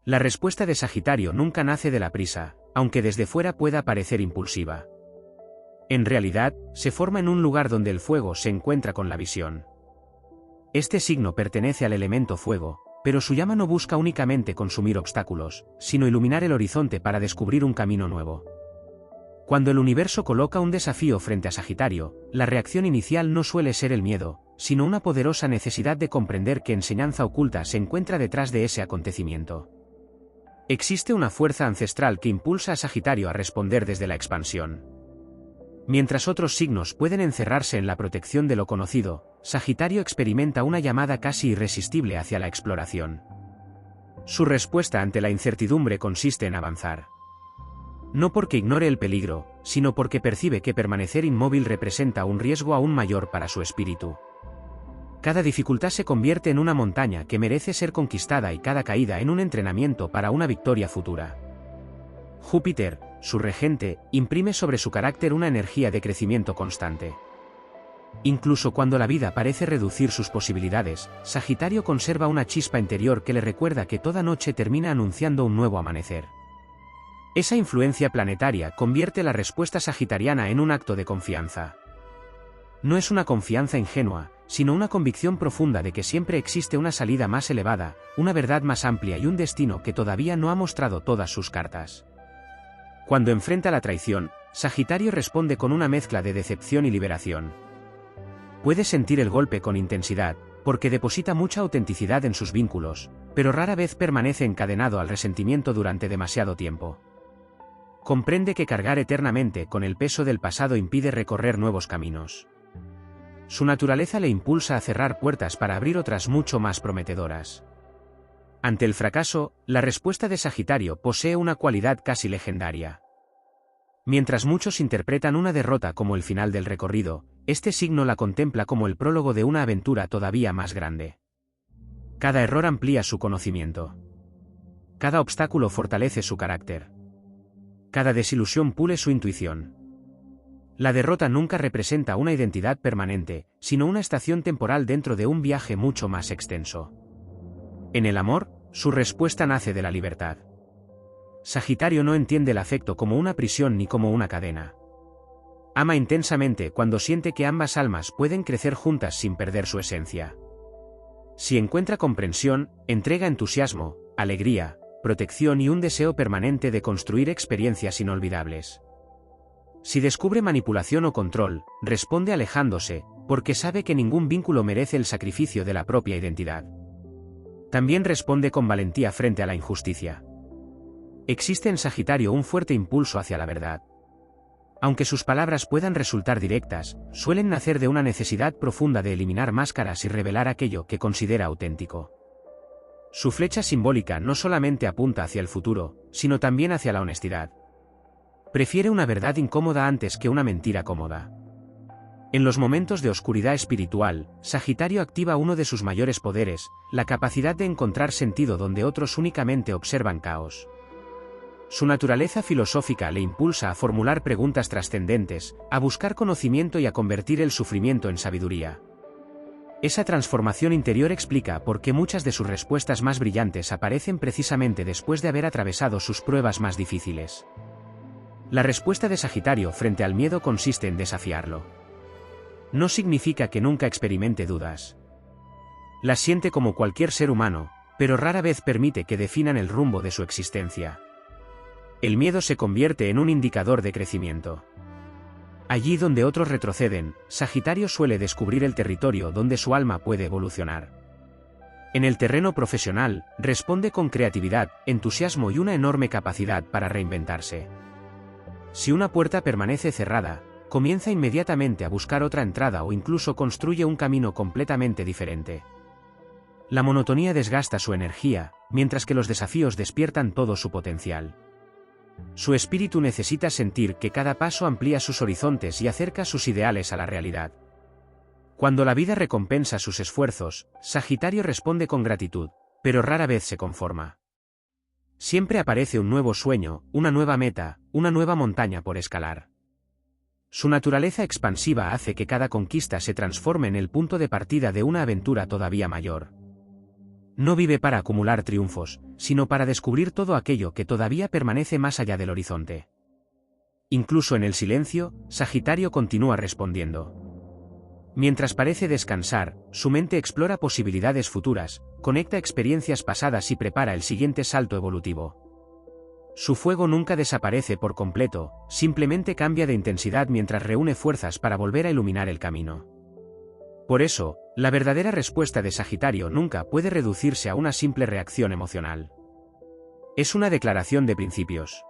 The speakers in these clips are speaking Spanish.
La respuesta de Sagitario nunca nace de la prisa, aunque desde fuera pueda parecer impulsiva. En realidad, se forma en un lugar donde el fuego se encuentra con la visión. Este signo pertenece al elemento fuego, pero su llama no busca únicamente consumir obstáculos, sino iluminar el horizonte para descubrir un camino nuevo. Cuando el universo coloca un desafío frente a Sagitario, la reacción inicial no suele ser el miedo, sino una poderosa necesidad de comprender qué enseñanza oculta se encuentra detrás de ese acontecimiento. Existe una fuerza ancestral que impulsa a Sagitario a responder desde la expansión. Mientras otros signos pueden encerrarse en la protección de lo conocido, Sagitario experimenta una llamada casi irresistible hacia la exploración. Su respuesta ante la incertidumbre consiste en avanzar. No porque ignore el peligro, sino porque percibe que permanecer inmóvil representa un riesgo aún mayor para su espíritu. Cada dificultad se convierte en una montaña que merece ser conquistada y cada caída en un entrenamiento para una victoria futura. Júpiter, su regente, imprime sobre su carácter una energía de crecimiento constante. Incluso cuando la vida parece reducir sus posibilidades, Sagitario conserva una chispa interior que le recuerda que toda noche termina anunciando un nuevo amanecer. Esa influencia planetaria convierte la respuesta sagitariana en un acto de confianza. No es una confianza ingenua, sino una convicción profunda de que siempre existe una salida más elevada, una verdad más amplia y un destino que todavía no ha mostrado todas sus cartas. Cuando enfrenta la traición, Sagitario responde con una mezcla de decepción y liberación. Puede sentir el golpe con intensidad, porque deposita mucha autenticidad en sus vínculos, pero rara vez permanece encadenado al resentimiento durante demasiado tiempo. Comprende que cargar eternamente con el peso del pasado impide recorrer nuevos caminos. Su naturaleza le impulsa a cerrar puertas para abrir otras mucho más prometedoras. Ante el fracaso, la respuesta de Sagitario posee una cualidad casi legendaria. Mientras muchos interpretan una derrota como el final del recorrido, este signo la contempla como el prólogo de una aventura todavía más grande. Cada error amplía su conocimiento. Cada obstáculo fortalece su carácter. Cada desilusión pule su intuición. La derrota nunca representa una identidad permanente, sino una estación temporal dentro de un viaje mucho más extenso. En el amor, su respuesta nace de la libertad. Sagitario no entiende el afecto como una prisión ni como una cadena. Ama intensamente cuando siente que ambas almas pueden crecer juntas sin perder su esencia. Si encuentra comprensión, entrega entusiasmo, alegría, protección y un deseo permanente de construir experiencias inolvidables. Si descubre manipulación o control, responde alejándose, porque sabe que ningún vínculo merece el sacrificio de la propia identidad. También responde con valentía frente a la injusticia. Existe en Sagitario un fuerte impulso hacia la verdad. Aunque sus palabras puedan resultar directas, suelen nacer de una necesidad profunda de eliminar máscaras y revelar aquello que considera auténtico. Su flecha simbólica no solamente apunta hacia el futuro, sino también hacia la honestidad. Prefiere una verdad incómoda antes que una mentira cómoda. En los momentos de oscuridad espiritual, Sagitario activa uno de sus mayores poderes, la capacidad de encontrar sentido donde otros únicamente observan caos. Su naturaleza filosófica le impulsa a formular preguntas trascendentes, a buscar conocimiento y a convertir el sufrimiento en sabiduría. Esa transformación interior explica por qué muchas de sus respuestas más brillantes aparecen precisamente después de haber atravesado sus pruebas más difíciles. La respuesta de Sagitario frente al miedo consiste en desafiarlo. No significa que nunca experimente dudas. Las siente como cualquier ser humano, pero rara vez permite que definan el rumbo de su existencia. El miedo se convierte en un indicador de crecimiento. Allí donde otros retroceden, Sagitario suele descubrir el territorio donde su alma puede evolucionar. En el terreno profesional, responde con creatividad, entusiasmo y una enorme capacidad para reinventarse. Si una puerta permanece cerrada, comienza inmediatamente a buscar otra entrada o incluso construye un camino completamente diferente. La monotonía desgasta su energía, mientras que los desafíos despiertan todo su potencial. Su espíritu necesita sentir que cada paso amplía sus horizontes y acerca sus ideales a la realidad. Cuando la vida recompensa sus esfuerzos, Sagitario responde con gratitud, pero rara vez se conforma. Siempre aparece un nuevo sueño, una nueva meta, una nueva montaña por escalar. Su naturaleza expansiva hace que cada conquista se transforme en el punto de partida de una aventura todavía mayor. No vive para acumular triunfos, sino para descubrir todo aquello que todavía permanece más allá del horizonte. Incluso en el silencio, Sagitario continúa respondiendo. Mientras parece descansar, su mente explora posibilidades futuras, conecta experiencias pasadas y prepara el siguiente salto evolutivo. Su fuego nunca desaparece por completo, simplemente cambia de intensidad mientras reúne fuerzas para volver a iluminar el camino. Por eso, la verdadera respuesta de Sagitario nunca puede reducirse a una simple reacción emocional. Es una declaración de principios.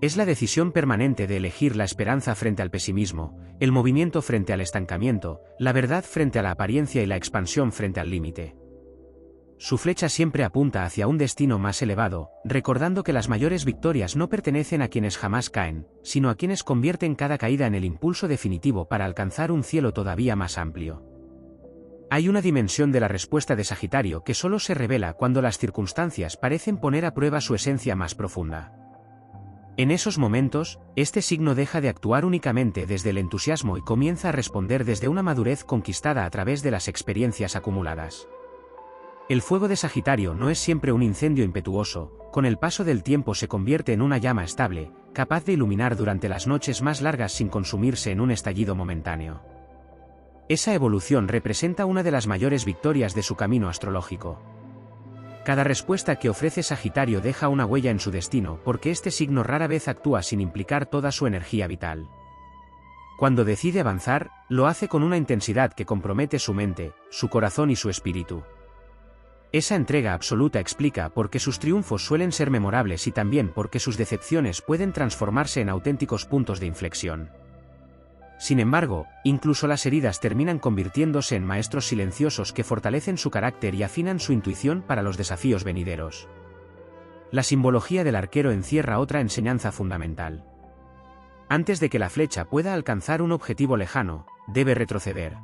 Es la decisión permanente de elegir la esperanza frente al pesimismo, el movimiento frente al estancamiento, la verdad frente a la apariencia y la expansión frente al límite. Su flecha siempre apunta hacia un destino más elevado, recordando que las mayores victorias no pertenecen a quienes jamás caen, sino a quienes convierten cada caída en el impulso definitivo para alcanzar un cielo todavía más amplio. Hay una dimensión de la respuesta de Sagitario que solo se revela cuando las circunstancias parecen poner a prueba su esencia más profunda. En esos momentos, este signo deja de actuar únicamente desde el entusiasmo y comienza a responder desde una madurez conquistada a través de las experiencias acumuladas. El fuego de Sagitario no es siempre un incendio impetuoso, con el paso del tiempo se convierte en una llama estable, capaz de iluminar durante las noches más largas sin consumirse en un estallido momentáneo. Esa evolución representa una de las mayores victorias de su camino astrológico. Cada respuesta que ofrece Sagitario deja una huella en su destino porque este signo rara vez actúa sin implicar toda su energía vital. Cuando decide avanzar, lo hace con una intensidad que compromete su mente, su corazón y su espíritu. Esa entrega absoluta explica por qué sus triunfos suelen ser memorables y también por qué sus decepciones pueden transformarse en auténticos puntos de inflexión. Sin embargo, incluso las heridas terminan convirtiéndose en maestros silenciosos que fortalecen su carácter y afinan su intuición para los desafíos venideros. La simbología del arquero encierra otra enseñanza fundamental. Antes de que la flecha pueda alcanzar un objetivo lejano, debe retroceder.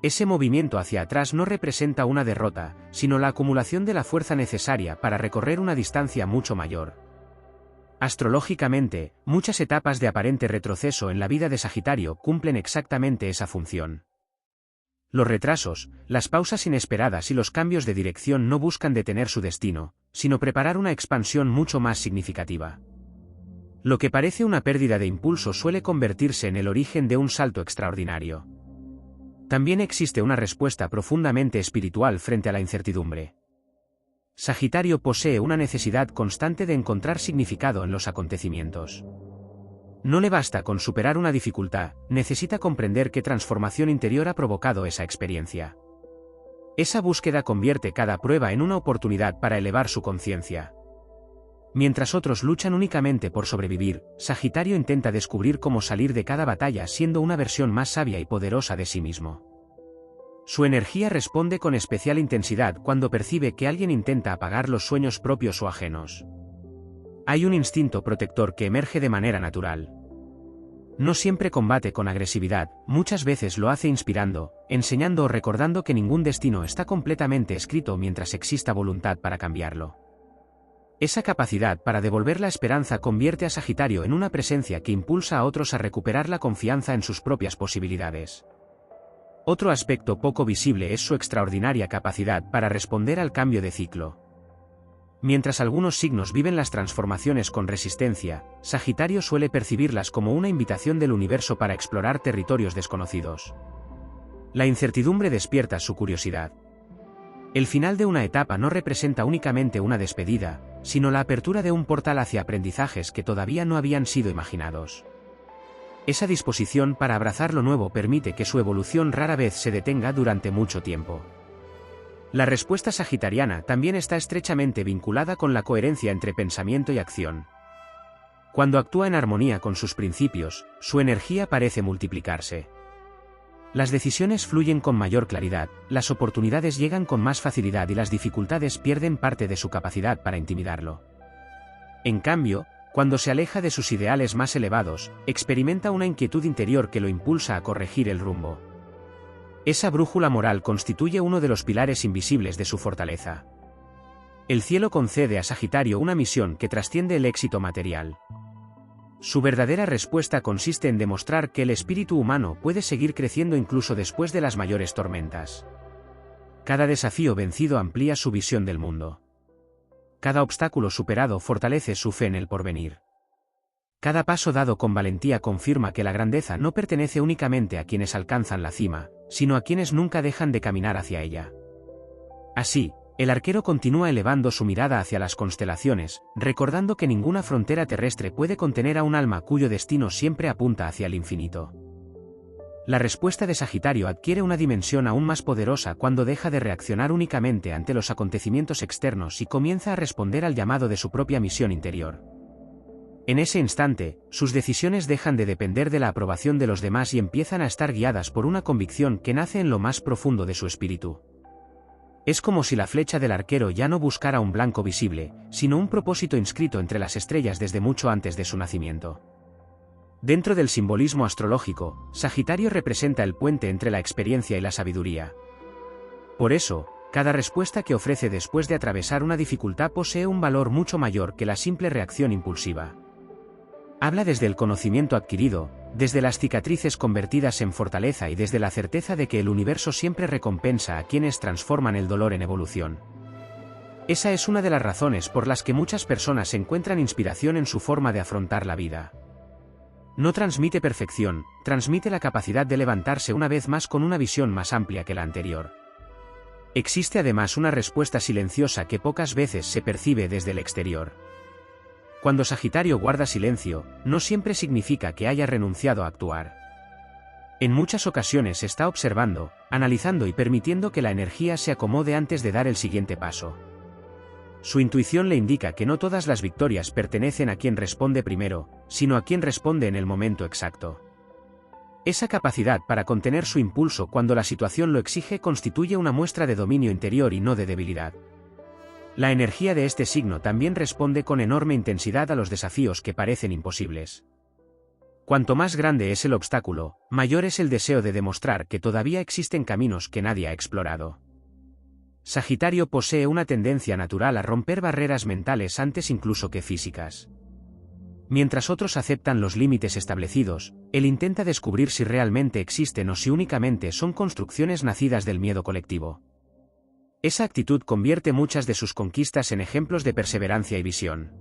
Ese movimiento hacia atrás no representa una derrota, sino la acumulación de la fuerza necesaria para recorrer una distancia mucho mayor. Astrológicamente, muchas etapas de aparente retroceso en la vida de Sagitario cumplen exactamente esa función. Los retrasos, las pausas inesperadas y los cambios de dirección no buscan detener su destino, sino preparar una expansión mucho más significativa. Lo que parece una pérdida de impulso suele convertirse en el origen de un salto extraordinario. También existe una respuesta profundamente espiritual frente a la incertidumbre. Sagitario posee una necesidad constante de encontrar significado en los acontecimientos. No le basta con superar una dificultad, necesita comprender qué transformación interior ha provocado esa experiencia. Esa búsqueda convierte cada prueba en una oportunidad para elevar su conciencia. Mientras otros luchan únicamente por sobrevivir, Sagitario intenta descubrir cómo salir de cada batalla siendo una versión más sabia y poderosa de sí mismo. Su energía responde con especial intensidad cuando percibe que alguien intenta apagar los sueños propios o ajenos. Hay un instinto protector que emerge de manera natural. No siempre combate con agresividad, muchas veces lo hace inspirando, enseñando o recordando que ningún destino está completamente escrito mientras exista voluntad para cambiarlo. Esa capacidad para devolver la esperanza convierte a Sagitario en una presencia que impulsa a otros a recuperar la confianza en sus propias posibilidades. Otro aspecto poco visible es su extraordinaria capacidad para responder al cambio de ciclo. Mientras algunos signos viven las transformaciones con resistencia, Sagitario suele percibirlas como una invitación del universo para explorar territorios desconocidos. La incertidumbre despierta su curiosidad. El final de una etapa no representa únicamente una despedida, sino la apertura de un portal hacia aprendizajes que todavía no habían sido imaginados. Esa disposición para abrazar lo nuevo permite que su evolución rara vez se detenga durante mucho tiempo. La respuesta sagitariana también está estrechamente vinculada con la coherencia entre pensamiento y acción. Cuando actúa en armonía con sus principios, su energía parece multiplicarse. Las decisiones fluyen con mayor claridad, las oportunidades llegan con más facilidad y las dificultades pierden parte de su capacidad para intimidarlo. En cambio, cuando se aleja de sus ideales más elevados, experimenta una inquietud interior que lo impulsa a corregir el rumbo. Esa brújula moral constituye uno de los pilares invisibles de su fortaleza. El cielo concede a Sagitario una misión que trasciende el éxito material. Su verdadera respuesta consiste en demostrar que el espíritu humano puede seguir creciendo incluso después de las mayores tormentas. Cada desafío vencido amplía su visión del mundo. Cada obstáculo superado fortalece su fe en el porvenir. Cada paso dado con valentía confirma que la grandeza no pertenece únicamente a quienes alcanzan la cima, sino a quienes nunca dejan de caminar hacia ella. Así, el arquero continúa elevando su mirada hacia las constelaciones, recordando que ninguna frontera terrestre puede contener a un alma cuyo destino siempre apunta hacia el infinito. La respuesta de Sagitario adquiere una dimensión aún más poderosa cuando deja de reaccionar únicamente ante los acontecimientos externos y comienza a responder al llamado de su propia misión interior. En ese instante, sus decisiones dejan de depender de la aprobación de los demás y empiezan a estar guiadas por una convicción que nace en lo más profundo de su espíritu. Es como si la flecha del arquero ya no buscara un blanco visible, sino un propósito inscrito entre las estrellas desde mucho antes de su nacimiento. Dentro del simbolismo astrológico, Sagitario representa el puente entre la experiencia y la sabiduría. Por eso, cada respuesta que ofrece después de atravesar una dificultad posee un valor mucho mayor que la simple reacción impulsiva. Habla desde el conocimiento adquirido, desde las cicatrices convertidas en fortaleza y desde la certeza de que el universo siempre recompensa a quienes transforman el dolor en evolución. Esa es una de las razones por las que muchas personas encuentran inspiración en su forma de afrontar la vida. No transmite perfección, transmite la capacidad de levantarse una vez más con una visión más amplia que la anterior. Existe además una respuesta silenciosa que pocas veces se percibe desde el exterior. Cuando Sagitario guarda silencio, no siempre significa que haya renunciado a actuar. En muchas ocasiones está observando, analizando y permitiendo que la energía se acomode antes de dar el siguiente paso. Su intuición le indica que no todas las victorias pertenecen a quien responde primero, sino a quien responde en el momento exacto. Esa capacidad para contener su impulso cuando la situación lo exige constituye una muestra de dominio interior y no de debilidad. La energía de este signo también responde con enorme intensidad a los desafíos que parecen imposibles. Cuanto más grande es el obstáculo, mayor es el deseo de demostrar que todavía existen caminos que nadie ha explorado. Sagitario posee una tendencia natural a romper barreras mentales antes incluso que físicas. Mientras otros aceptan los límites establecidos, él intenta descubrir si realmente existen o si únicamente son construcciones nacidas del miedo colectivo. Esa actitud convierte muchas de sus conquistas en ejemplos de perseverancia y visión.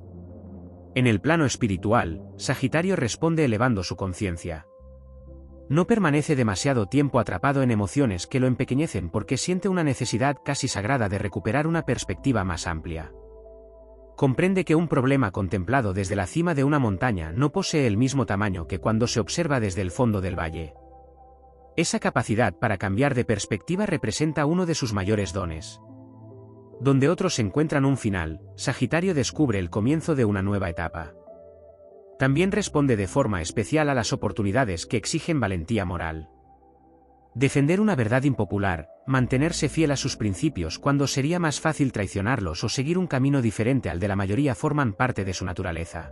En el plano espiritual, Sagitario responde elevando su conciencia. No permanece demasiado tiempo atrapado en emociones que lo empequeñecen porque siente una necesidad casi sagrada de recuperar una perspectiva más amplia. Comprende que un problema contemplado desde la cima de una montaña no posee el mismo tamaño que cuando se observa desde el fondo del valle. Esa capacidad para cambiar de perspectiva representa uno de sus mayores dones. Donde otros encuentran un final, Sagitario descubre el comienzo de una nueva etapa. También responde de forma especial a las oportunidades que exigen valentía moral. Defender una verdad impopular, mantenerse fiel a sus principios cuando sería más fácil traicionarlos o seguir un camino diferente al de la mayoría forman parte de su naturaleza.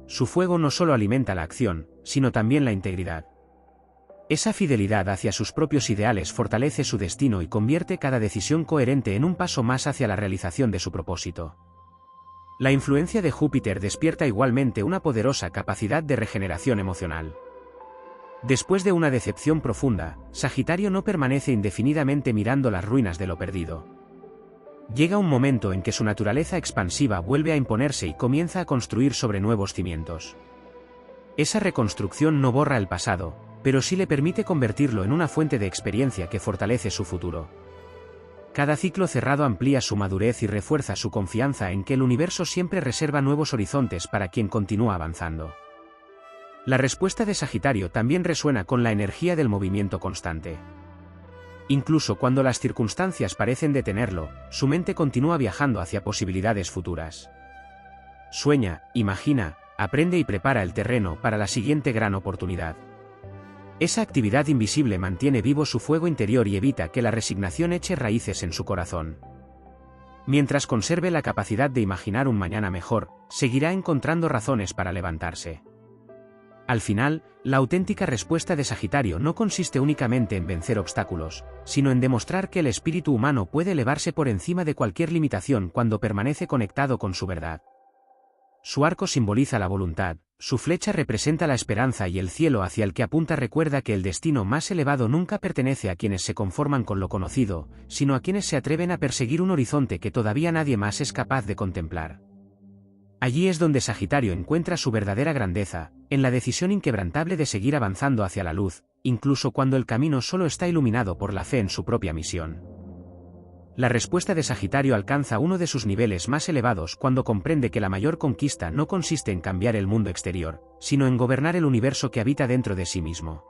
Su fuego no solo alimenta la acción, sino también la integridad. Esa fidelidad hacia sus propios ideales fortalece su destino y convierte cada decisión coherente en un paso más hacia la realización de su propósito. La influencia de Júpiter despierta igualmente una poderosa capacidad de regeneración emocional. Después de una decepción profunda, Sagitario no permanece indefinidamente mirando las ruinas de lo perdido. Llega un momento en que su naturaleza expansiva vuelve a imponerse y comienza a construir sobre nuevos cimientos. Esa reconstrucción no borra el pasado, pero sí le permite convertirlo en una fuente de experiencia que fortalece su futuro. Cada ciclo cerrado amplía su madurez y refuerza su confianza en que el universo siempre reserva nuevos horizontes para quien continúa avanzando. La respuesta de Sagitario también resuena con la energía del movimiento constante. Incluso cuando las circunstancias parecen detenerlo, su mente continúa viajando hacia posibilidades futuras. Sueña, imagina, aprende y prepara el terreno para la siguiente gran oportunidad. Esa actividad invisible mantiene vivo su fuego interior y evita que la resignación eche raíces en su corazón. Mientras conserve la capacidad de imaginar un mañana mejor, seguirá encontrando razones para levantarse. Al final, la auténtica respuesta de Sagitario no consiste únicamente en vencer obstáculos, sino en demostrar que el espíritu humano puede elevarse por encima de cualquier limitación cuando permanece conectado con su verdad. su arco simboliza la voluntad, su flecha representa la esperanza y el cielo hacia el que apunta recuerda que el destino más elevado nunca pertenece a quienes se conforman con lo conocido, sino a quienes se atreven a perseguir un horizonte que todavía nadie más es capaz de contemplar. Allí es donde Sagitario encuentra su verdadera grandeza, en la decisión inquebrantable de seguir avanzando hacia la luz, incluso cuando el camino solo está iluminado por la fe en su propia misión. La respuesta de Sagitario alcanza uno de sus niveles más elevados cuando comprende que la mayor conquista no consiste en cambiar el mundo exterior, sino en gobernar el universo que habita dentro de sí mismo.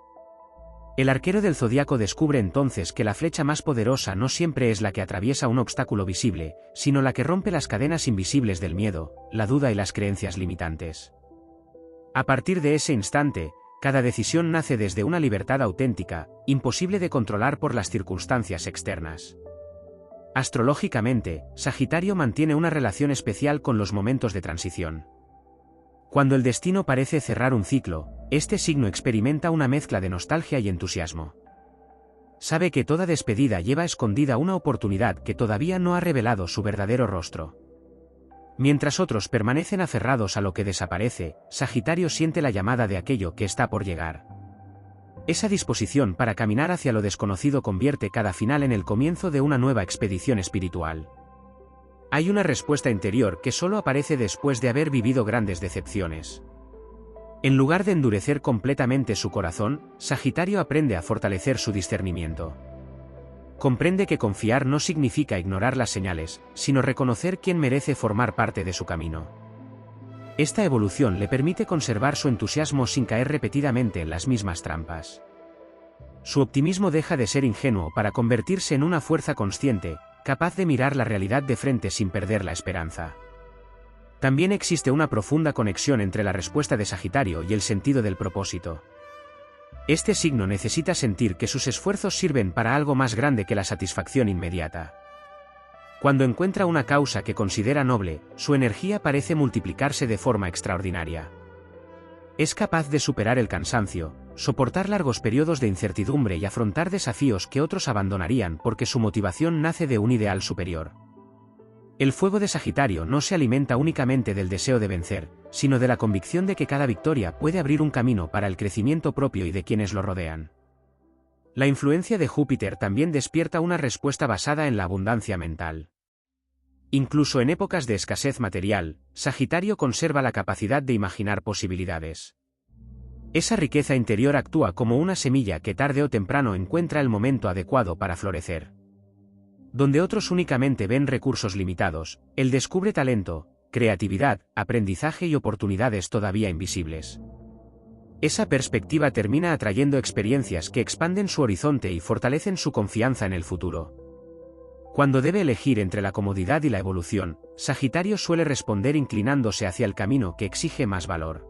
El arquero del zodiaco descubre entonces que la flecha más poderosa no siempre es la que atraviesa un obstáculo visible, sino la que rompe las cadenas invisibles del miedo, la duda y las creencias limitantes. A partir de ese instante, cada decisión nace desde una libertad auténtica, imposible de controlar por las circunstancias externas. Astrológicamente, Sagitario mantiene una relación especial con los momentos de transición. Cuando el destino parece cerrar un ciclo, este signo experimenta una mezcla de nostalgia y entusiasmo. Sabe que toda despedida lleva escondida una oportunidad que todavía no ha revelado su verdadero rostro. Mientras otros permanecen aferrados a lo que desaparece, Sagitario siente la llamada de aquello que está por llegar. Esa disposición para caminar hacia lo desconocido convierte cada final en el comienzo de una nueva expedición espiritual. Hay una respuesta interior que solo aparece después de haber vivido grandes decepciones. En lugar de endurecer completamente su corazón, Sagitario aprende a fortalecer su discernimiento. Comprende que confiar no significa ignorar las señales, sino reconocer quién merece formar parte de su camino. Esta evolución le permite conservar su entusiasmo sin caer repetidamente en las mismas trampas. Su optimismo deja de ser ingenuo para convertirse en una fuerza consciente, capaz de mirar la realidad de frente sin perder la esperanza. También existe una profunda conexión entre la respuesta de Sagitario y el sentido del propósito. Este signo necesita sentir que sus esfuerzos sirven para algo más grande que la satisfacción inmediata. Cuando encuentra una causa que considera noble, su energía parece multiplicarse de forma extraordinaria. Es capaz de superar el cansancio, soportar largos periodos de incertidumbre y afrontar desafíos que otros abandonarían porque su motivación nace de un ideal superior. El fuego de Sagitario no se alimenta únicamente del deseo de vencer, sino de la convicción de que cada victoria puede abrir un camino para el crecimiento propio y de quienes lo rodean. La influencia de Júpiter también despierta una respuesta basada en la abundancia mental. Incluso en épocas de escasez material, Sagitario conserva la capacidad de imaginar posibilidades. Esa riqueza interior actúa como una semilla que tarde o temprano encuentra el momento adecuado para florecer. Donde otros únicamente ven recursos limitados, él descubre talento, creatividad, aprendizaje y oportunidades todavía invisibles. Esa perspectiva termina atrayendo experiencias que expanden su horizonte y fortalecen su confianza en el futuro. Cuando debe elegir entre la comodidad y la evolución, Sagitario suele responder inclinándose hacia el camino que exige más valor.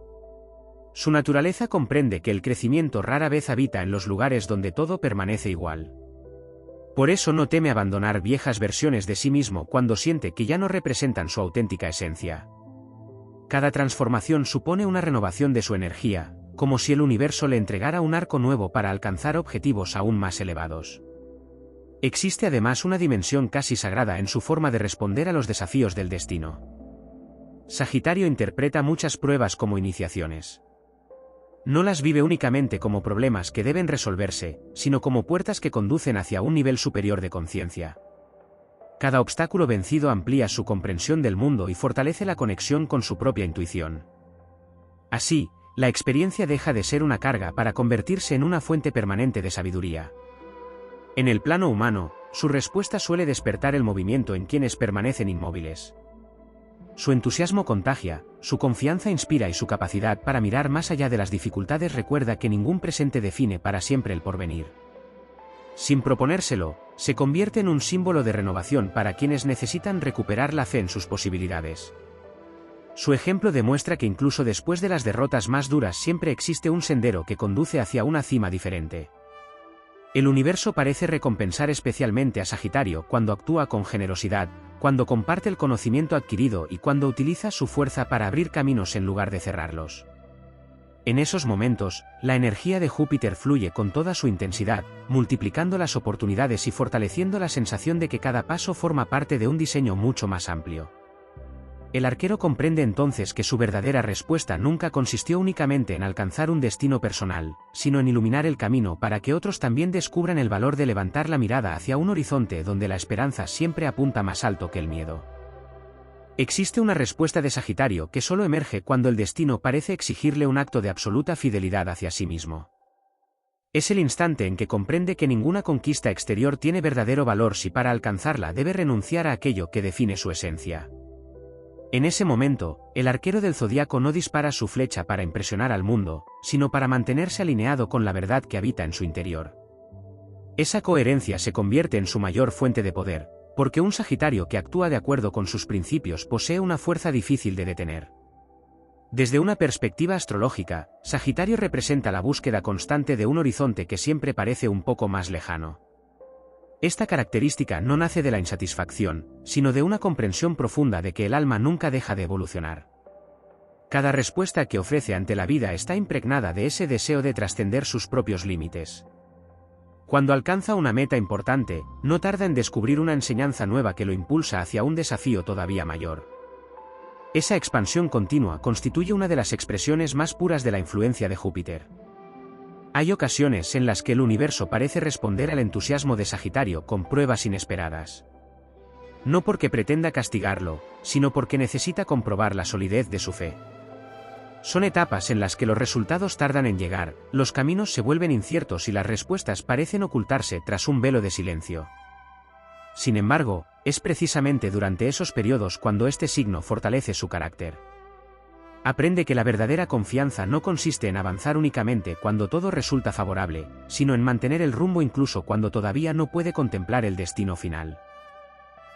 Su naturaleza comprende que el crecimiento rara vez habita en los lugares donde todo permanece igual. Por eso no teme abandonar viejas versiones de sí mismo cuando siente que ya no representan su auténtica esencia. Cada transformación supone una renovación de su energía, como si el universo le entregara un arco nuevo para alcanzar objetivos aún más elevados. Existe además una dimensión casi sagrada en su forma de responder a los desafíos del destino. Sagitario interpreta muchas pruebas como iniciaciones. No las vive únicamente como problemas que deben resolverse, sino como puertas que conducen hacia un nivel superior de conciencia. Cada obstáculo vencido amplía su comprensión del mundo y fortalece la conexión con su propia intuición. Así, la experiencia deja de ser una carga para convertirse en una fuente permanente de sabiduría. En el plano humano, su respuesta suele despertar el movimiento en quienes permanecen inmóviles. Su entusiasmo contagia, su confianza inspira y su capacidad para mirar más allá de las dificultades recuerda que ningún presente define para siempre el porvenir. Sin proponérselo, se convierte en un símbolo de renovación para quienes necesitan recuperar la fe en sus posibilidades. Su ejemplo demuestra que incluso después de las derrotas más duras siempre existe un sendero que conduce hacia una cima diferente. El universo parece recompensar especialmente a Sagitario cuando actúa con generosidad, cuando comparte el conocimiento adquirido y cuando utiliza su fuerza para abrir caminos en lugar de cerrarlos. En esos momentos, la energía de Júpiter fluye con toda su intensidad, multiplicando las oportunidades y fortaleciendo la sensación de que cada paso forma parte de un diseño mucho más amplio. El arquero comprende entonces que su verdadera respuesta nunca consistió únicamente en alcanzar un destino personal, sino en iluminar el camino para que otros también descubran el valor de levantar la mirada hacia un horizonte donde la esperanza siempre apunta más alto que el miedo. Existe una respuesta de Sagitario que solo emerge cuando el destino parece exigirle un acto de absoluta fidelidad hacia sí mismo. Es el instante en que comprende que ninguna conquista exterior tiene verdadero valor si para alcanzarla debe renunciar a aquello que define su esencia. En ese momento, el arquero del zodiaco no dispara su flecha para impresionar al mundo, sino para mantenerse alineado con la verdad que habita en su interior. Esa coherencia se convierte en su mayor fuente de poder, porque un Sagitario que actúa de acuerdo con sus principios posee una fuerza difícil de detener. Desde una perspectiva astrológica, Sagitario representa la búsqueda constante de un horizonte que siempre parece un poco más lejano. Esta característica no nace de la insatisfacción, sino de una comprensión profunda de que el alma nunca deja de evolucionar. Cada respuesta que ofrece ante la vida está impregnada de ese deseo de trascender sus propios límites. Cuando alcanza una meta importante, no tarda en descubrir una enseñanza nueva que lo impulsa hacia un desafío todavía mayor. Esa expansión continua constituye una de las expresiones más puras de la influencia de Júpiter. Hay ocasiones en las que el universo parece responder al entusiasmo de Sagitario con pruebas inesperadas. No porque pretenda castigarlo, sino porque necesita comprobar la solidez de su fe. Son etapas en las que los resultados tardan en llegar, los caminos se vuelven inciertos y las respuestas parecen ocultarse tras un velo de silencio. Sin embargo, es precisamente durante esos periodos cuando este signo fortalece su carácter. Aprende que la verdadera confianza no consiste en avanzar únicamente cuando todo resulta favorable, sino en mantener el rumbo incluso cuando todavía no puede contemplar el destino final.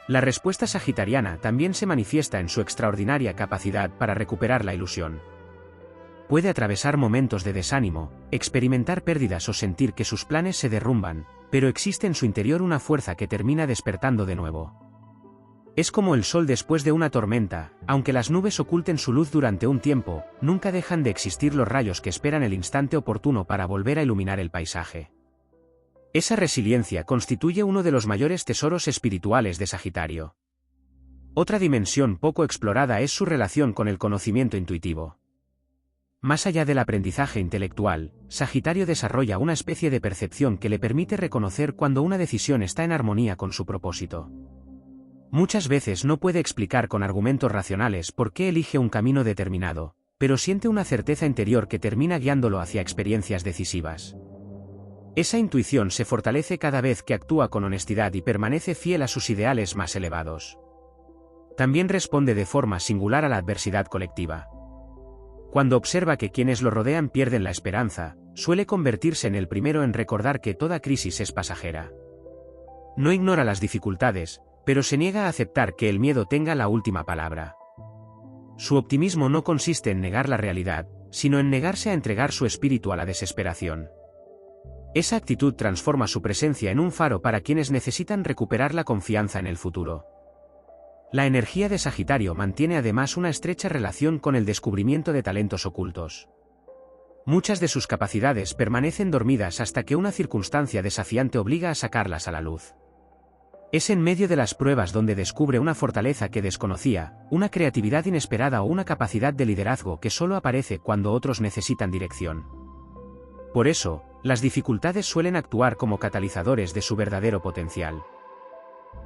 La respuesta sagitariana también se manifiesta en su extraordinaria capacidad para recuperar la ilusión. Puede atravesar momentos de desánimo, experimentar pérdidas o sentir que sus planes se derrumban, pero existe en su interior una fuerza que termina despertando de nuevo. Es como el sol después de una tormenta, aunque las nubes oculten su luz durante un tiempo, nunca dejan de existir los rayos que esperan el instante oportuno para volver a iluminar el paisaje. Esa resiliencia constituye uno de los mayores tesoros espirituales de Sagitario. Otra dimensión poco explorada es su relación con el conocimiento intuitivo. Más allá del aprendizaje intelectual, Sagitario desarrolla una especie de percepción que le permite reconocer cuando una decisión está en armonía con su propósito. Muchas veces no puede explicar con argumentos racionales por qué elige un camino determinado, pero siente una certeza interior que termina guiándolo hacia experiencias decisivas. Esa intuición se fortalece cada vez que actúa con honestidad y permanece fiel a sus ideales más elevados. También responde de forma singular a la adversidad colectiva. Cuando observa que quienes lo rodean pierden la esperanza, suele convertirse en el primero en recordar que toda crisis es pasajera. No ignora las dificultades, pero se niega a aceptar que el miedo tenga la última palabra. Su optimismo no consiste en negar la realidad, sino en negarse a entregar su espíritu a la desesperación. Esa actitud transforma su presencia en un faro para quienes necesitan recuperar la confianza en el futuro. La energía de Sagitario mantiene además una estrecha relación con el descubrimiento de talentos ocultos. Muchas de sus capacidades permanecen dormidas hasta que una circunstancia desafiante obliga a sacarlas a la luz. Es en medio de las pruebas donde descubre una fortaleza que desconocía, una creatividad inesperada o una capacidad de liderazgo que solo aparece cuando otros necesitan dirección. Por eso, las dificultades suelen actuar como catalizadores de su verdadero potencial.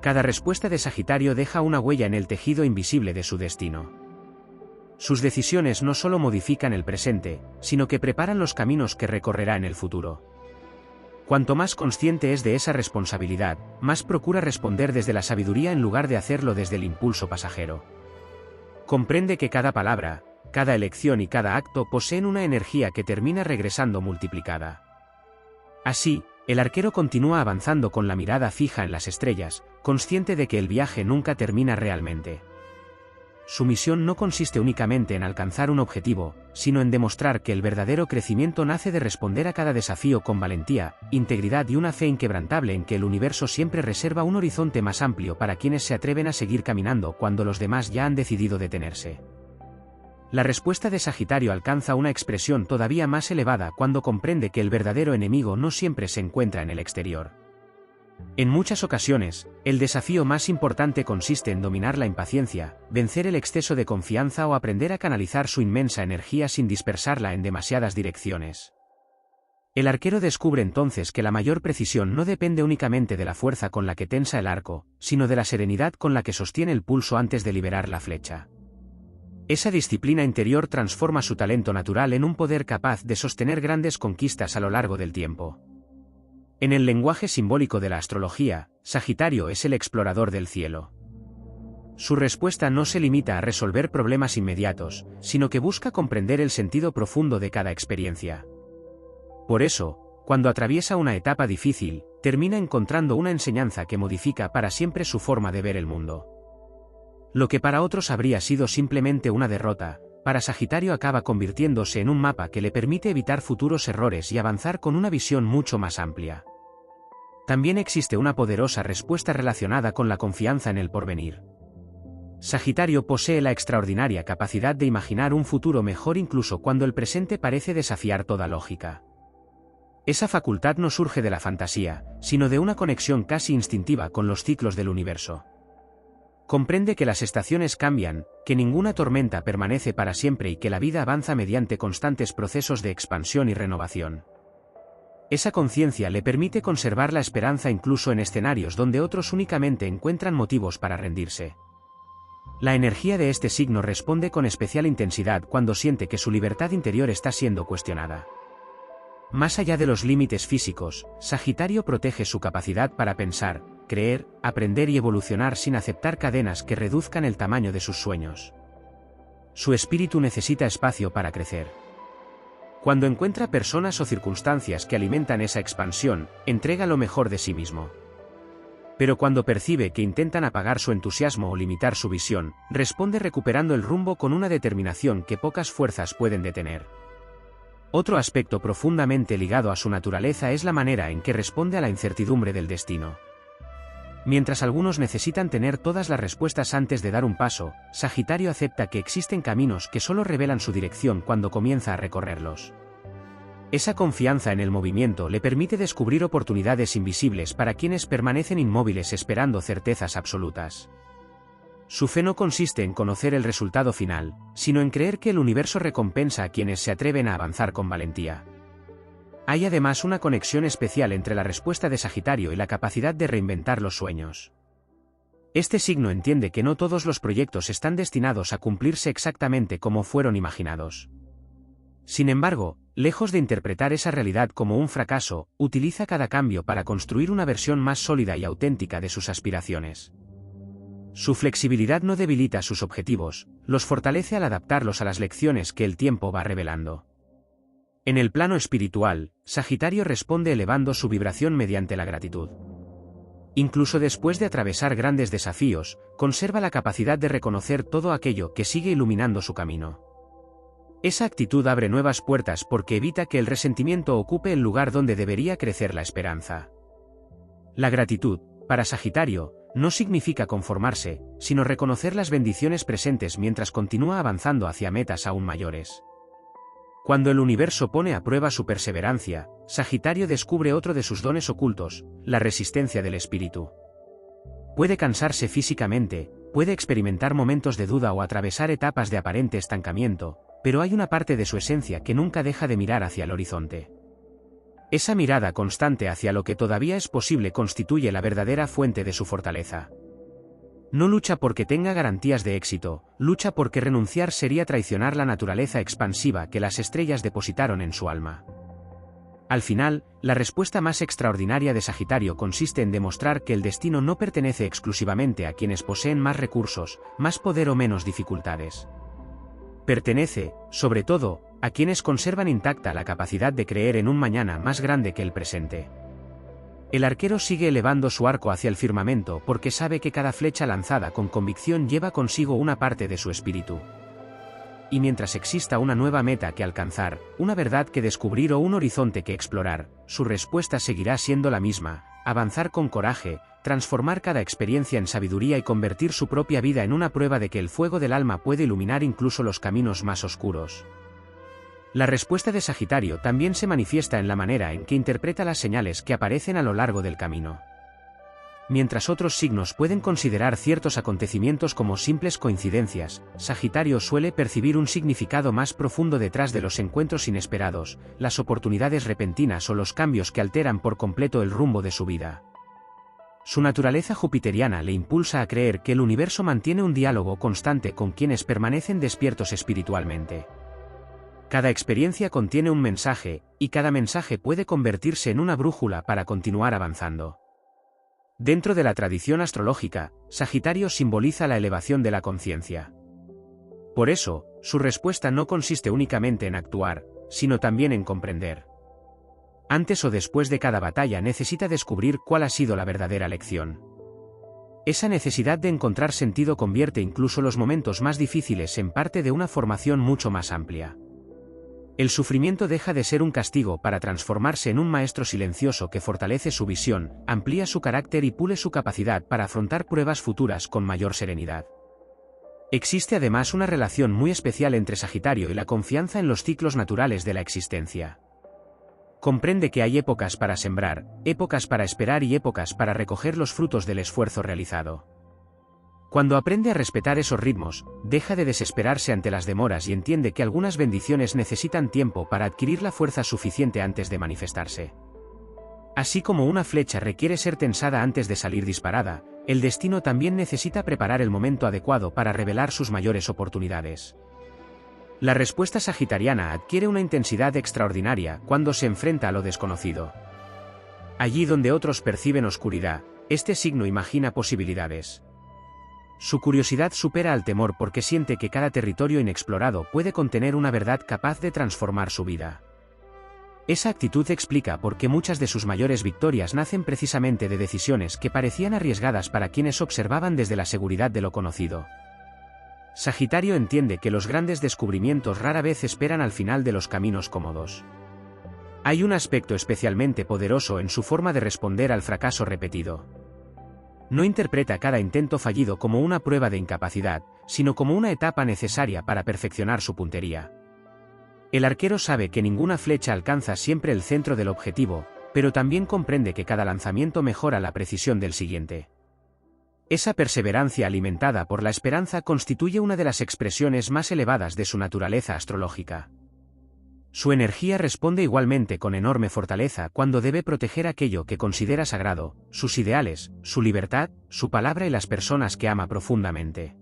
Cada respuesta de Sagitario deja una huella en el tejido invisible de su destino. Sus decisiones no solo modifican el presente, sino que preparan los caminos que recorrerá en el futuro. Cuanto más consciente es de esa responsabilidad, más procura responder desde la sabiduría en lugar de hacerlo desde el impulso pasajero. Comprende que cada palabra, cada elección y cada acto poseen una energía que termina regresando multiplicada. Así, el arquero continúa avanzando con la mirada fija en las estrellas, consciente de que el viaje nunca termina realmente. Su misión no consiste únicamente en alcanzar un objetivo, sino en demostrar que el verdadero crecimiento nace de responder a cada desafío con valentía, integridad y una fe inquebrantable en que el universo siempre reserva un horizonte más amplio para quienes se atreven a seguir caminando cuando los demás ya han decidido detenerse. La respuesta de Sagitario alcanza una expresión todavía más elevada cuando comprende que el verdadero enemigo no siempre se encuentra en el exterior. En muchas ocasiones, el desafío más importante consiste en dominar la impaciencia, vencer el exceso de confianza o aprender a canalizar su inmensa energía sin dispersarla en demasiadas direcciones. El arquero descubre entonces que la mayor precisión no depende únicamente de la fuerza con la que tensa el arco, sino de la serenidad con la que sostiene el pulso antes de liberar la flecha. Esa disciplina interior transforma su talento natural en un poder capaz de sostener grandes conquistas a lo largo del tiempo. En el lenguaje simbólico de la astrología, Sagitario es el explorador del cielo. Su respuesta no se limita a resolver problemas inmediatos, sino que busca comprender el sentido profundo de cada experiencia. Por eso, cuando atraviesa una etapa difícil, termina encontrando una enseñanza que modifica para siempre su forma de ver el mundo. Lo que para otros habría sido simplemente una derrota, para Sagitario acaba convirtiéndose en un mapa que le permite evitar futuros errores y avanzar con una visión mucho más amplia. También existe una poderosa respuesta relacionada con la confianza en el porvenir. Sagitario posee la extraordinaria capacidad de imaginar un futuro mejor incluso cuando el presente parece desafiar toda lógica. Esa facultad no surge de la fantasía, sino de una conexión casi instintiva con los ciclos del universo. Comprende que las estaciones cambian, que ninguna tormenta permanece para siempre y que la vida avanza mediante constantes procesos de expansión y renovación. Esa conciencia le permite conservar la esperanza incluso en escenarios donde otros únicamente encuentran motivos para rendirse. La energía de este signo responde con especial intensidad cuando siente que su libertad interior está siendo cuestionada. Más allá de los límites físicos, Sagitario protege su capacidad para pensar, creer, aprender y evolucionar sin aceptar cadenas que reduzcan el tamaño de sus sueños. Su espíritu necesita espacio para crecer. Cuando encuentra personas o circunstancias que alimentan esa expansión, entrega lo mejor de sí mismo. Pero cuando percibe que intentan apagar su entusiasmo o limitar su visión, responde recuperando el rumbo con una determinación que pocas fuerzas pueden detener. Otro aspecto profundamente ligado a su naturaleza es la manera en que responde a la incertidumbre del destino. Mientras algunos necesitan tener todas las respuestas antes de dar un paso, Sagitario acepta que existen caminos que solo revelan su dirección cuando comienza a recorrerlos. Esa confianza en el movimiento le permite descubrir oportunidades invisibles para quienes permanecen inmóviles esperando certezas absolutas. Su fe no consiste en conocer el resultado final, sino en creer que el universo recompensa a quienes se atreven a avanzar con valentía. Hay además una conexión especial entre la respuesta de Sagitario y la capacidad de reinventar los sueños. Este signo entiende que no todos los proyectos están destinados a cumplirse exactamente como fueron imaginados. Sin embargo, lejos de interpretar esa realidad como un fracaso, utiliza cada cambio para construir una versión más sólida y auténtica de sus aspiraciones. Su flexibilidad no debilita sus objetivos, los fortalece al adaptarlos a las lecciones que el tiempo va revelando. En el plano espiritual, Sagitario responde elevando su vibración mediante la gratitud. Incluso después de atravesar grandes desafíos, conserva la capacidad de reconocer todo aquello que sigue iluminando su camino. Esa actitud abre nuevas puertas porque evita que el resentimiento ocupe el lugar donde debería crecer la esperanza. La gratitud, para Sagitario, no significa conformarse, sino reconocer las bendiciones presentes mientras continúa avanzando hacia metas aún mayores. Cuando el universo pone a prueba su perseverancia, Sagitario descubre otro de sus dones ocultos, la resistencia del espíritu. Puede cansarse físicamente, puede experimentar momentos de duda o atravesar etapas de aparente estancamiento, pero hay una parte de su esencia que nunca deja de mirar hacia el horizonte. Esa mirada constante hacia lo que todavía es posible constituye la verdadera fuente de su fortaleza. No lucha porque tenga garantías de éxito, lucha porque renunciar sería traicionar la naturaleza expansiva que las estrellas depositaron en su alma. Al final, la respuesta más extraordinaria de Sagitario consiste en demostrar que el destino no pertenece exclusivamente a quienes poseen más recursos, más poder o menos dificultades. Pertenece, sobre todo, a quienes conservan intacta la capacidad de creer en un mañana más grande que el presente. El arquero sigue elevando su arco hacia el firmamento porque sabe que cada flecha lanzada con convicción lleva consigo una parte de su espíritu. Y mientras exista una nueva meta que alcanzar, una verdad que descubrir o un horizonte que explorar, su respuesta seguirá siendo la misma: avanzar con coraje, transformar cada experiencia en sabiduría y convertir su propia vida en una prueba de que el fuego del alma puede iluminar incluso los caminos más oscuros. La respuesta de Sagitario también se manifiesta en la manera en que interpreta las señales que aparecen a lo largo del camino. Mientras otros signos pueden considerar ciertos acontecimientos como simples coincidencias, Sagitario suele percibir un significado más profundo detrás de los encuentros inesperados, las oportunidades repentinas o los cambios que alteran por completo el rumbo de su vida. Su naturaleza jupiteriana le impulsa a creer que el universo mantiene un diálogo constante con quienes permanecen despiertos espiritualmente. Cada experiencia contiene un mensaje, y cada mensaje puede convertirse en una brújula para continuar avanzando. Dentro de la tradición astrológica, Sagitario simboliza la elevación de la conciencia. Por eso, su respuesta no consiste únicamente en actuar, sino también en comprender. Antes o después de cada batalla necesita descubrir cuál ha sido la verdadera lección. Esa necesidad de encontrar sentido convierte incluso los momentos más difíciles en parte de una formación mucho más amplia. El sufrimiento deja de ser un castigo para transformarse en un maestro silencioso que fortalece su visión, amplía su carácter y pule su capacidad para afrontar pruebas futuras con mayor serenidad. Existe además una relación muy especial entre Sagitario y la confianza en los ciclos naturales de la existencia. Comprende que hay épocas para sembrar, épocas para esperar y épocas para recoger los frutos del esfuerzo realizado. Cuando aprende a respetar esos ritmos, deja de desesperarse ante las demoras y entiende que algunas bendiciones necesitan tiempo para adquirir la fuerza suficiente antes de manifestarse. Así como una flecha requiere ser tensada antes de salir disparada, el destino también necesita preparar el momento adecuado para revelar sus mayores oportunidades. La respuesta sagitariana adquiere una intensidad extraordinaria cuando se enfrenta a lo desconocido. Allí donde otros perciben oscuridad, este signo imagina posibilidades. Su curiosidad supera al temor porque siente que cada territorio inexplorado puede contener una verdad capaz de transformar su vida. Esa actitud explica por qué muchas de sus mayores victorias nacen precisamente de decisiones que parecían arriesgadas para quienes observaban desde la seguridad de lo conocido. Sagitario entiende que los grandes descubrimientos rara vez esperan al final de los caminos cómodos. Hay un aspecto especialmente poderoso en su forma de responder al fracaso repetido. No interpreta cada intento fallido como una prueba de incapacidad, sino como una etapa necesaria para perfeccionar su puntería. El arquero sabe que ninguna flecha alcanza siempre el centro del objetivo, pero también comprende que cada lanzamiento mejora la precisión del siguiente. Esa perseverancia alimentada por la esperanza constituye una de las expresiones más elevadas de su naturaleza astrológica. Su energía responde igualmente con enorme fortaleza cuando debe proteger aquello que considera sagrado, sus ideales, su libertad, su palabra y las personas que ama profundamente.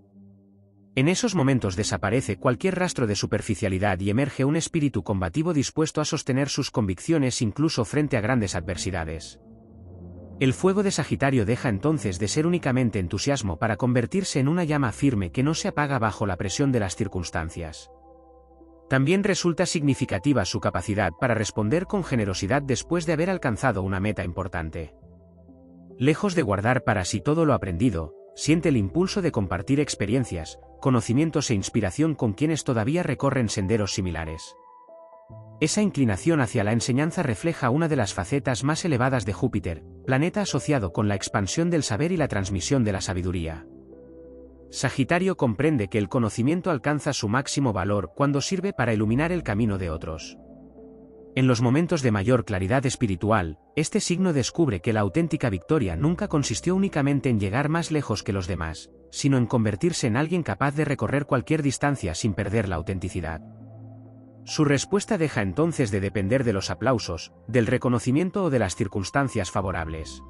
En esos momentos desaparece cualquier rastro de superficialidad y emerge un espíritu combativo dispuesto a sostener sus convicciones incluso frente a grandes adversidades. El fuego de Sagitario deja entonces de ser únicamente entusiasmo para convertirse en una llama firme que no se apaga bajo la presión de las circunstancias. También resulta significativa su capacidad para responder con generosidad después de haber alcanzado una meta importante. Lejos de guardar para sí todo lo aprendido, siente el impulso de compartir experiencias, conocimientos e inspiración con quienes todavía recorren senderos similares. Esa inclinación hacia la enseñanza refleja una de las facetas más elevadas de Júpiter, planeta asociado con la expansión del saber y la transmisión de la sabiduría. Sagitario comprende que el conocimiento alcanza su máximo valor cuando sirve para iluminar el camino de otros. En los momentos de mayor claridad espiritual, este signo descubre que la auténtica victoria nunca consistió únicamente en llegar más lejos que los demás, sino en convertirse en alguien capaz de recorrer cualquier distancia sin perder la autenticidad. Su respuesta deja entonces de depender de los aplausos, del reconocimiento o de las circunstancias favorables.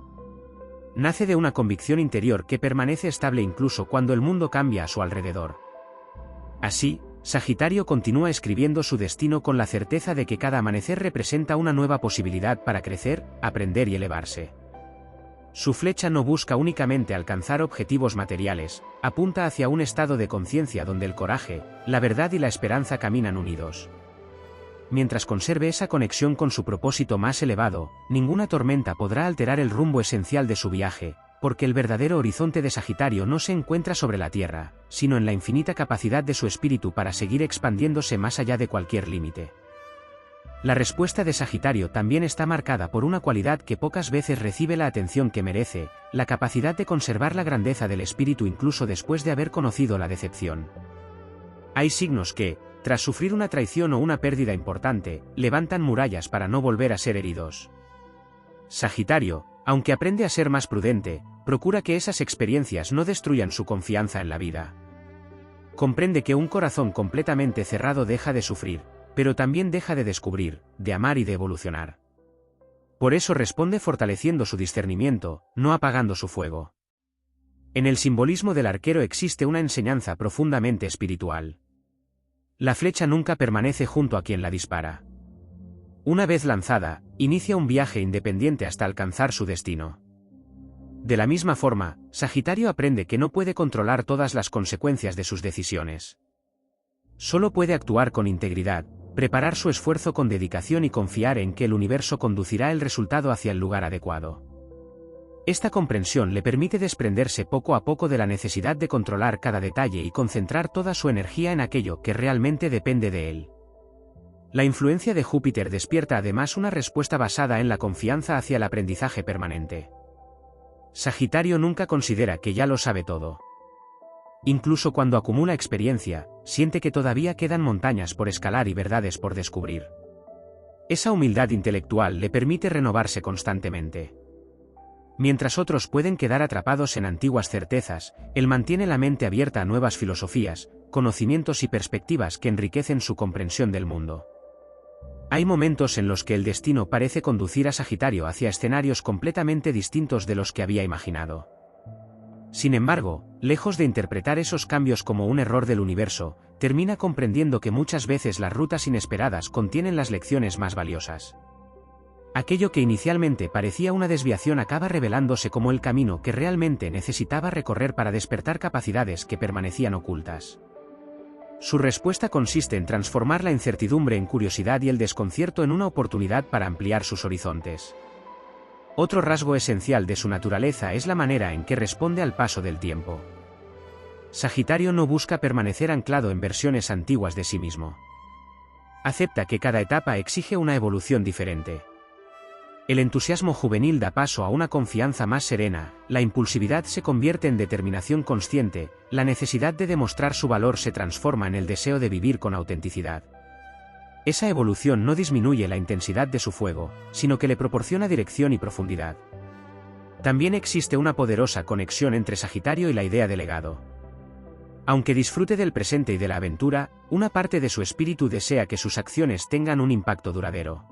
Nace de una convicción interior que permanece estable incluso cuando el mundo cambia a su alrededor. Así, Sagitario continúa escribiendo su destino con la certeza de que cada amanecer representa una nueva posibilidad para crecer, aprender y elevarse. Su flecha no busca únicamente alcanzar objetivos materiales, apunta hacia un estado de conciencia donde el coraje, la verdad y la esperanza caminan unidos. Mientras conserve esa conexión con su propósito más elevado, ninguna tormenta podrá alterar el rumbo esencial de su viaje, porque el verdadero horizonte de Sagitario no se encuentra sobre la Tierra, sino en la infinita capacidad de su espíritu para seguir expandiéndose más allá de cualquier límite. La respuesta de Sagitario también está marcada por una cualidad que pocas veces recibe la atención que merece, la capacidad de conservar la grandeza del espíritu incluso después de haber conocido la decepción. Hay signos que, tras sufrir una traición o una pérdida importante, levantan murallas para no volver a ser heridos. Sagitario, aunque aprende a ser más prudente, procura que esas experiencias no destruyan su confianza en la vida. Comprende que un corazón completamente cerrado deja de sufrir, pero también deja de descubrir, de amar y de evolucionar. Por eso responde fortaleciendo su discernimiento, no apagando su fuego. En el simbolismo del arquero existe una enseñanza profundamente espiritual. La flecha nunca permanece junto a quien la dispara. Una vez lanzada, inicia un viaje independiente hasta alcanzar su destino. De la misma forma, Sagitario aprende que no puede controlar todas las consecuencias de sus decisiones. Solo puede actuar con integridad, preparar su esfuerzo con dedicación y confiar en que el universo conducirá el resultado hacia el lugar adecuado. Esta comprensión le permite desprenderse poco a poco de la necesidad de controlar cada detalle y concentrar toda su energía en aquello que realmente depende de él. La influencia de Júpiter despierta además una respuesta basada en la confianza hacia el aprendizaje permanente. Sagitario nunca considera que ya lo sabe todo. Incluso cuando acumula experiencia, siente que todavía quedan montañas por escalar y verdades por descubrir. Esa humildad intelectual le permite renovarse constantemente. Mientras otros pueden quedar atrapados en antiguas certezas, él mantiene la mente abierta a nuevas filosofías, conocimientos y perspectivas que enriquecen su comprensión del mundo. Hay momentos en los que el destino parece conducir a Sagitario hacia escenarios completamente distintos de los que había imaginado. Sin embargo, lejos de interpretar esos cambios como un error del universo, termina comprendiendo que muchas veces las rutas inesperadas contienen las lecciones más valiosas. Aquello que inicialmente parecía una desviación acaba revelándose como el camino que realmente necesitaba recorrer para despertar capacidades que permanecían ocultas. Su respuesta consiste en transformar la incertidumbre en curiosidad y el desconcierto en una oportunidad para ampliar sus horizontes. Otro rasgo esencial de su naturaleza es la manera en que responde al paso del tiempo. Sagitario no busca permanecer anclado en versiones antiguas de sí mismo. Acepta que cada etapa exige una evolución diferente. El entusiasmo juvenil da paso a una confianza más serena, la impulsividad se convierte en determinación consciente, la necesidad de demostrar su valor se transforma en el deseo de vivir con autenticidad. Esa evolución no disminuye la intensidad de su fuego, sino que le proporciona dirección y profundidad. También existe una poderosa conexión entre Sagitario y la idea de legado. Aunque disfrute del presente y de la aventura, una parte de su espíritu desea que sus acciones tengan un impacto duradero.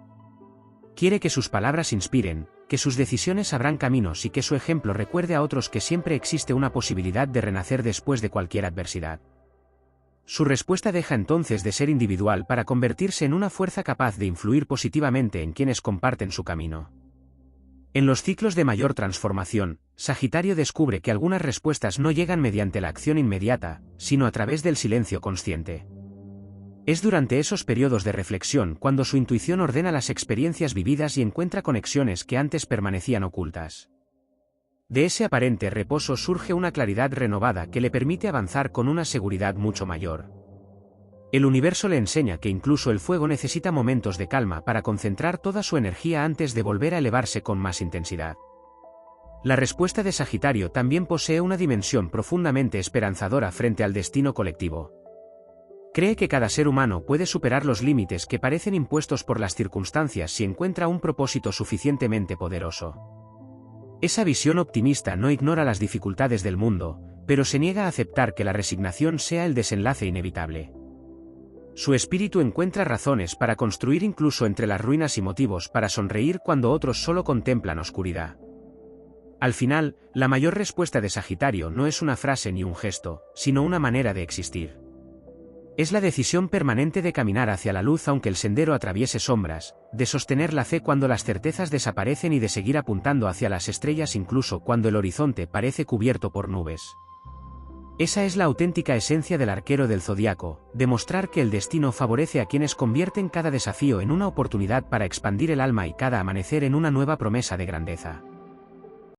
Quiere que sus palabras inspiren, que sus decisiones abran caminos y que su ejemplo recuerde a otros que siempre existe una posibilidad de renacer después de cualquier adversidad. Su respuesta deja entonces de ser individual para convertirse en una fuerza capaz de influir positivamente en quienes comparten su camino. En los ciclos de mayor transformación, Sagitario descubre que algunas respuestas no llegan mediante la acción inmediata, sino a través del silencio consciente. Es durante esos periodos de reflexión cuando su intuición ordena las experiencias vividas y encuentra conexiones que antes permanecían ocultas. De ese aparente reposo surge una claridad renovada que le permite avanzar con una seguridad mucho mayor. El universo le enseña que incluso el fuego necesita momentos de calma para concentrar toda su energía antes de volver a elevarse con más intensidad. La respuesta de Sagitario también posee una dimensión profundamente esperanzadora frente al destino colectivo. Cree que cada ser humano puede superar los límites que parecen impuestos por las circunstancias si encuentra un propósito suficientemente poderoso. Esa visión optimista no ignora las dificultades del mundo, pero se niega a aceptar que la resignación sea el desenlace inevitable. Su espíritu encuentra razones para construir incluso entre las ruinas y motivos para sonreír cuando otros solo contemplan oscuridad. Al final, la mayor respuesta de Sagitario no es una frase ni un gesto, sino una manera de existir. Es la decisión permanente de caminar hacia la luz aunque el sendero atraviese sombras, de sostener la fe cuando las certezas desaparecen y de seguir apuntando hacia las estrellas incluso cuando el horizonte parece cubierto por nubes. Esa es la auténtica esencia del arquero del zodiaco, demostrar que el destino favorece a quienes convierten cada desafío en una oportunidad para expandir el alma y cada amanecer en una nueva promesa de grandeza.